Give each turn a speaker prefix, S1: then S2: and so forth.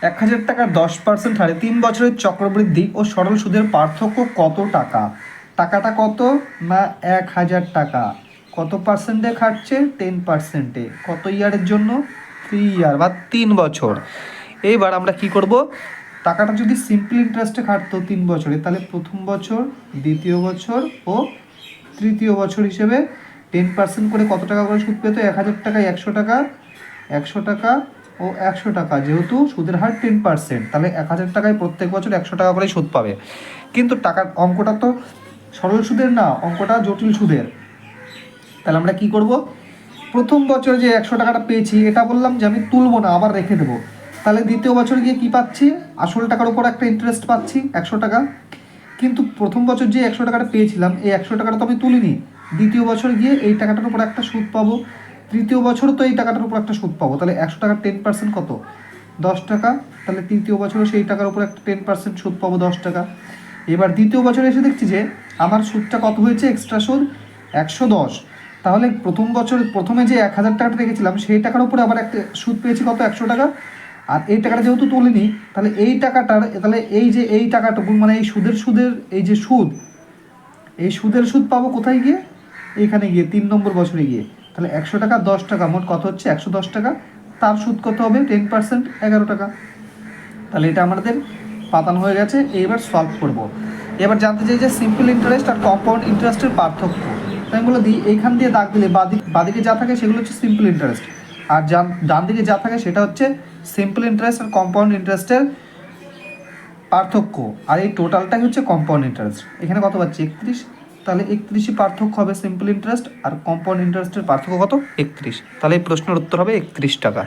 S1: 1000 টাকার 10% হারে 3 বছরের চক্রবৃদ্ধি ও সরল সুদের পার্থক্য কত টাকা? টাকাটা কত না 1000 টাকা। কত পার্সেন্টে খাটছে? 10%-এ। কত ইয়ারের জন্য? 3 ইয়ার বা 3 বছর। এইবার আমরা কি করব, টাকাটা যদি সিম্পল ইন্টারেস্টে খাটতো 3 বছরে, তাহলে প্রথম বছর, দ্বিতীয় বছর ও তৃতীয় বছর হিসেবে 10% করে কত টাকা করে সুদ পেতো? 1000 টাকায় 100 টাকা, 100 টাকা ও 100 টাকা। যেহেতু সুদের হার 10%, তাহলে 1000 টাকায় প্রত্যেক বছর 100 টাকা করে সুদ পাবে। কিন্তু টাকার অঙ্কটা তো সরল সুদের না, অঙ্কটা জটিল সুদের। তাহলে আমরা কি করব, প্রথম বছর যে 100 টাকাটা পেয়েছি এটা বললাম যে আমি তুলবো না, আবার রেখে দেবো। তাহলে দ্বিতীয় বছর গিয়ে কি পাচ্ছি? আসল টাকার উপর একটা ইন্টারেস্ট পাচ্ছি 100 টাকা। কিন্তু প্রথম বছর যে 100 টাকাটা পেয়েছিলাম, এই 100 টাকাটা তো আমি তুলিনি। দ্বিতীয় বছর গিয়ে এই টাকাটার উপর একটা সুদ পাবো, তৃতীয় বছরও তো এই টাকাটার উপর একটা সুদ পাবো। তাহলে 100 টাকার 10% কত? 10 টাকা। তাহলে তৃতীয় বছরও সেই টাকার উপর একটা 10% সুদ পাবো, 10 টাকা। এবার দ্বিতীয় বছরে এসে দেখছি যে আমার সুদটা কত হয়েছে, এক্সট্রা সুদ 110। তাহলে প্রথম বছর প্রথমে যে 1000 টাকাটা রেখেছিলাম সেই টাকার উপরে আবার একটা সুদ পেয়েছি কত? 100 টাকা। আর এই টাকাটা যেহেতু তুলিনি, তাহলে এই টাকাটার, তাহলে এই যে এই টাকাটুকু মানে এই সুদের এই যে সুদ, এই সুদের সুদ পাবো কোথায় গিয়ে? এখানে গিয়ে 3 নম্বর বছরে গিয়ে। তাহলে 100 টাকা 10 টাকা, মোট কত হচ্ছে? 110 টাকা। তার সুদ কত হবে? 10%, 11 টাকা। তাহলে এটা আমাদের পাতানো হয়ে গেছে। এবার সলভ করব। এবার জানতে চাই যে সিম্পল ইন্টারেস্ট আর কম্পাউন্ড ইন্টারেস্টের পার্থক্য। আমি বলে দিই, এইখান দিয়ে দাগ দিলে বাদিকে যা থাকে সেগুলো হচ্ছে সিম্পল ইন্টারেস্ট, আর ডান দিকে যা থাকে সেটা হচ্ছে সিম্পল ইন্টারেস্ট আর কম্পাউন্ড ইন্টারেস্টের পার্থক্য। আর এই টোটালটাই হচ্ছে কম্পাউন্ড ইন্টারেস্ট। এখানে কত পাচ্ছি? 31। তাহলে 31ই পার্থক্য হবে সিম্পল ইন্টারেস্ট আর কম্পাউন্ড ইন্টারেস্টের পার্থক্য কত? 31। তাহলে এই প্রশ্নের উত্তর হবে 31 টাকা।